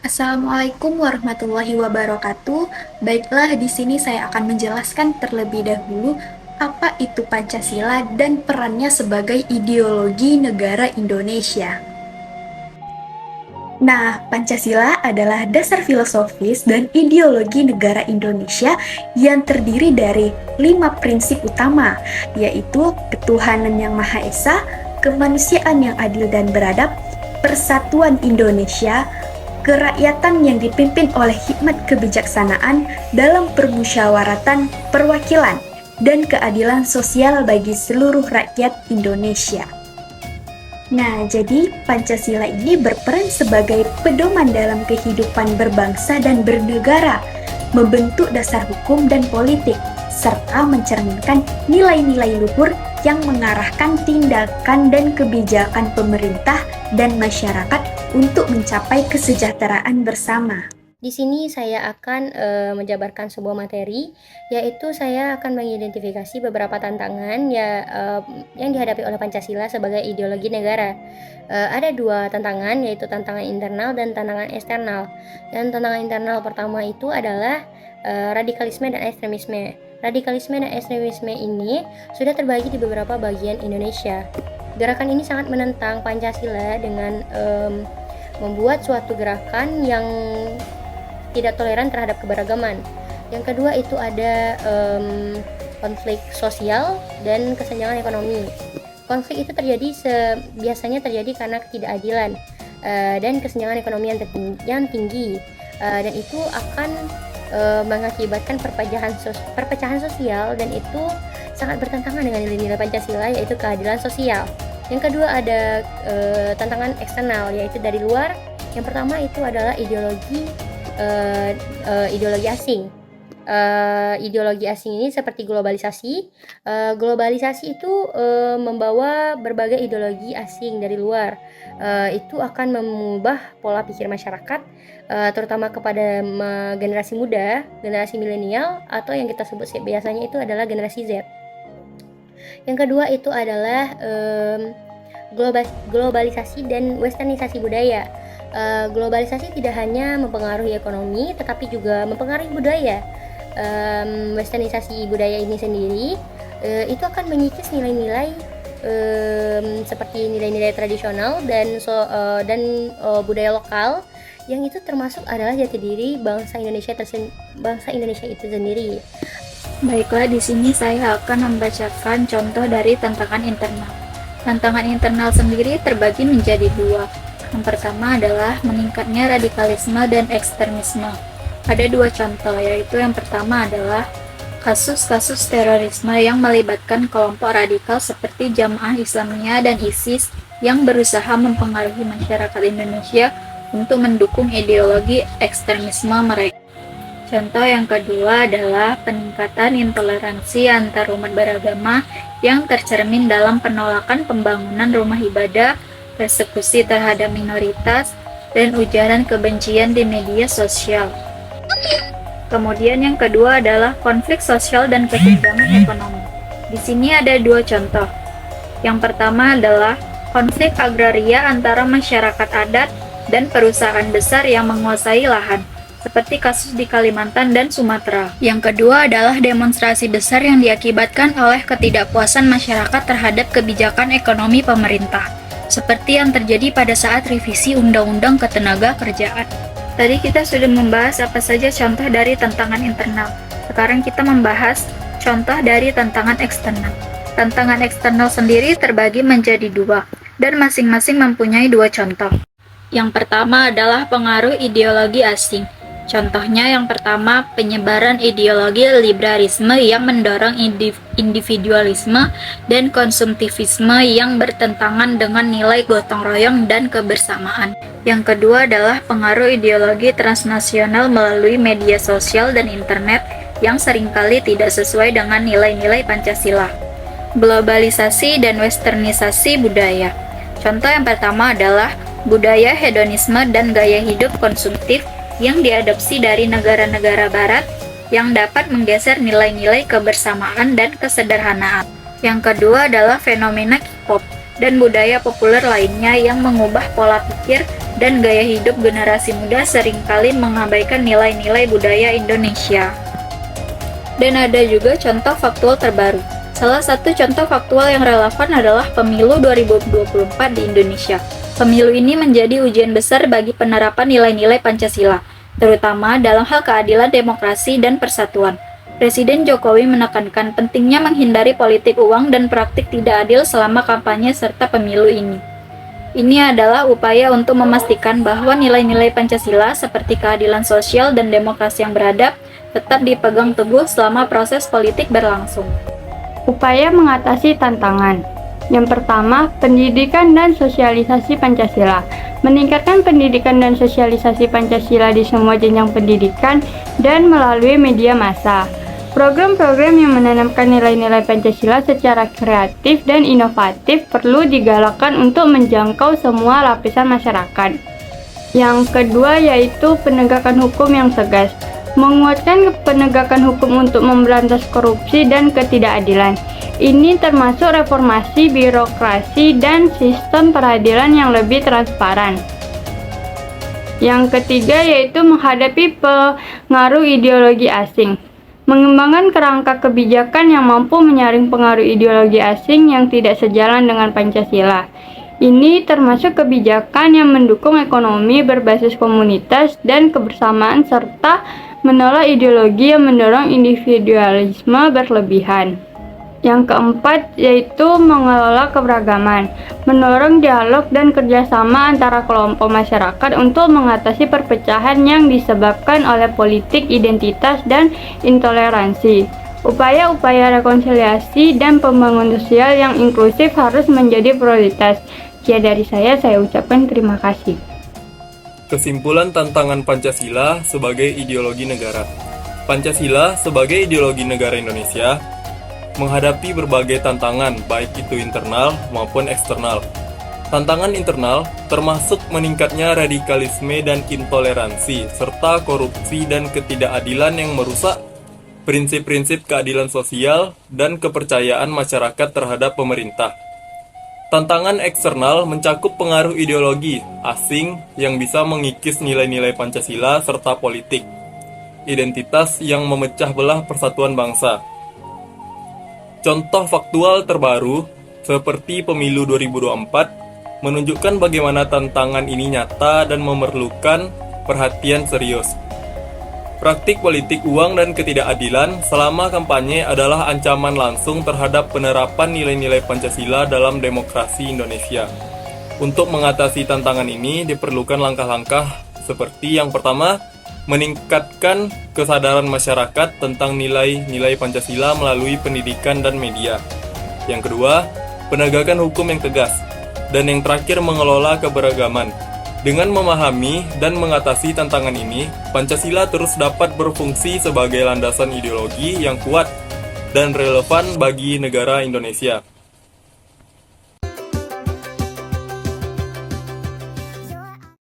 Assalamualaikum warahmatullahi wabarakatuh. Baiklah, di sini saya akan menjelaskan terlebih dahulu apa itu Pancasila dan perannya sebagai ideologi negara Indonesia. Nah, Pancasila adalah dasar filosofis dan ideologi negara Indonesia yang terdiri dari 5 prinsip utama, yaitu ketuhanan yang Maha Esa, kemanusiaan yang adil dan beradab, persatuan Indonesia, kerakyatan yang dipimpin oleh hikmat kebijaksanaan dalam permusyawaratan perwakilan, dan keadilan sosial bagi seluruh rakyat Indonesia. Nah, jadi Pancasila ini berperan sebagai pedoman dalam kehidupan berbangsa dan bernegara, membentuk dasar hukum dan politik, serta mencerminkan nilai-nilai luhur yang mengarahkan tindakan dan kebijakan pemerintah dan masyarakat untuk mencapai kesejahteraan bersama. Di sini saya akan menjabarkan sebuah materi, yaitu saya akan mengidentifikasi beberapa tantangan yang dihadapi oleh Pancasila sebagai ideologi negara. Ada dua tantangan, yaitu tantangan internal dan tantangan eksternal. Dan tantangan internal pertama itu adalah radikalisme dan ekstremisme. Radikalisme dan ekstremisme ini sudah terbagi di beberapa bagian Indonesia. Gerakan ini sangat menentang Pancasila dengan membuat suatu gerakan yang tidak toleran terhadap keberagaman. Yang kedua itu ada konflik sosial dan kesenjangan ekonomi. Konflik itu biasanya terjadi karena ketidakadilan dan kesenjangan ekonomi yang tinggi, dan itu akan mengakibatkan perpecahan sosial, dan itu sangat bertentangan dengan nilai-nilai Pancasila, yaitu keadilan sosial. Yang kedua ada tantangan eksternal, yaitu dari luar. Yang pertama itu adalah ideologi asing. Ideologi asing ini seperti globalisasi. Globalisasi itu membawa berbagai ideologi asing dari luar. Itu akan mengubah pola pikir masyarakat, terutama kepada generasi muda, generasi milenial, atau yang kita sebut biasanya itu adalah generasi Z. Yang kedua itu adalah globalisasi dan westernisasi budaya. Globalisasi tidak hanya mempengaruhi ekonomi, tetapi juga mempengaruhi budaya. Westernisasi budaya ini sendiri itu akan mengikis nilai-nilai seperti nilai-nilai tradisional dan budaya lokal, yang itu termasuk adalah jati diri bangsa Indonesia itu sendiri. Baiklah, di sini saya akan membacakan contoh dari tantangan internal. Tantangan internal sendiri terbagi menjadi dua. Yang pertama adalah meningkatnya radikalisme dan ekstremisme. Ada dua contoh, yaitu yang pertama adalah kasus-kasus terorisme yang melibatkan kelompok radikal seperti Jamaah Islamiyah dan ISIS yang berusaha mempengaruhi masyarakat Indonesia untuk mendukung ideologi ekstremisme mereka. Contoh yang kedua adalah peningkatan intoleransi antarumat beragama yang tercermin dalam penolakan pembangunan rumah ibadah, persekusi terhadap minoritas, dan ujaran kebencian di media sosial. Kemudian yang kedua adalah konflik sosial dan kesenjangan ekonomi. Di sini ada dua contoh. Yang pertama adalah konflik agraria antara masyarakat adat dan perusahaan besar yang menguasai lahan, seperti kasus di Kalimantan dan Sumatera. Yang kedua adalah demonstrasi besar yang diakibatkan oleh ketidakpuasan masyarakat terhadap kebijakan ekonomi pemerintah, seperti yang terjadi pada saat revisi Undang-Undang Ketenagakerjaan. Tadi kita sudah membahas apa saja contoh dari tantangan internal. Sekarang kita membahas contoh dari tantangan eksternal. Tantangan eksternal sendiri terbagi menjadi dua, dan masing-masing mempunyai dua contoh. Yang pertama adalah pengaruh ideologi asing. Contohnya yang pertama, penyebaran ideologi liberalisme yang mendorong individualisme dan konsumtivisme yang bertentangan dengan nilai gotong royong dan kebersamaan. Yang kedua adalah pengaruh ideologi transnasional melalui media sosial dan internet yang seringkali tidak sesuai dengan nilai-nilai Pancasila. Globalisasi dan westernisasi budaya. Contoh yang pertama adalah budaya hedonisme dan gaya hidup konsumtif yang diadopsi dari negara-negara barat yang dapat menggeser nilai-nilai kebersamaan dan kesederhanaan. Yang kedua adalah fenomena K-pop dan budaya populer lainnya yang mengubah pola pikir dan gaya hidup generasi muda seringkali mengabaikan nilai-nilai budaya Indonesia. Dan ada juga contoh faktual terbaru. Salah satu contoh faktual yang relevan adalah pemilu 2024 di Indonesia. Pemilu ini menjadi ujian besar bagi penerapan nilai-nilai Pancasila, terutama dalam hal keadilan, demokrasi, dan persatuan. Presiden Jokowi menekankan pentingnya menghindari politik uang dan praktik tidak adil selama kampanye serta pemilu ini. Ini adalah upaya untuk memastikan bahwa nilai-nilai Pancasila seperti keadilan sosial dan demokrasi yang beradab tetap dipegang teguh selama proses politik berlangsung. Upaya mengatasi tantangan. Yang pertama, pendidikan dan sosialisasi Pancasila. Meningkatkan pendidikan dan sosialisasi Pancasila di semua jenjang pendidikan dan melalui media massa. Program-program yang menanamkan nilai-nilai Pancasila secara kreatif dan inovatif perlu digalakkan untuk menjangkau semua lapisan masyarakat. Yang kedua yaitu penegakan hukum yang tegas. Menguatkan penegakan hukum untuk memberantas korupsi dan ketidakadilan. Ini termasuk reformasi birokrasi dan sistem peradilan yang lebih transparan. Yang ketiga yaitu menghadapi pengaruh ideologi asing. Mengembangkan kerangka kebijakan yang mampu menyaring pengaruh ideologi asing yang tidak sejalan dengan Pancasila. Ini termasuk kebijakan yang mendukung ekonomi berbasis komunitas dan kebersamaan serta menolak ideologi yang mendorong individualisme berlebihan. Yang keempat yaitu mengelola keberagaman, mendorong dialog dan kerjasama antara kelompok masyarakat untuk mengatasi perpecahan yang disebabkan oleh politik identitas dan intoleransi. Upaya-upaya rekonsiliasi dan pembangunan sosial yang inklusif harus menjadi prioritas. Sekian dari saya ucapkan terima kasih. Kesimpulan tantangan Pancasila sebagai ideologi negara. Pancasila sebagai ideologi negara Indonesia menghadapi berbagai tantangan, baik itu internal maupun eksternal. Tantangan internal termasuk meningkatnya radikalisme dan intoleransi, serta korupsi dan ketidakadilan yang merusak prinsip-prinsip keadilan sosial dan kepercayaan masyarakat terhadap pemerintah. Tantangan eksternal mencakup pengaruh ideologi asing yang bisa mengikis nilai-nilai Pancasila serta politik, identitas yang memecah belah persatuan bangsa. Contoh faktual terbaru, seperti pemilu 2024, menunjukkan bagaimana tantangan ini nyata dan memerlukan perhatian serius. Praktik politik uang dan ketidakadilan selama kampanye adalah ancaman langsung terhadap penerapan nilai-nilai Pancasila dalam demokrasi Indonesia. Untuk mengatasi tantangan ini diperlukan langkah-langkah seperti yang pertama, meningkatkan kesadaran masyarakat tentang nilai-nilai Pancasila melalui pendidikan dan media. Yang kedua, penegakan hukum yang tegas. Dan yang terakhir, mengelola keberagaman. Dengan memahami dan mengatasi tantangan ini, Pancasila terus dapat berfungsi sebagai landasan ideologi yang kuat dan relevan bagi negara Indonesia.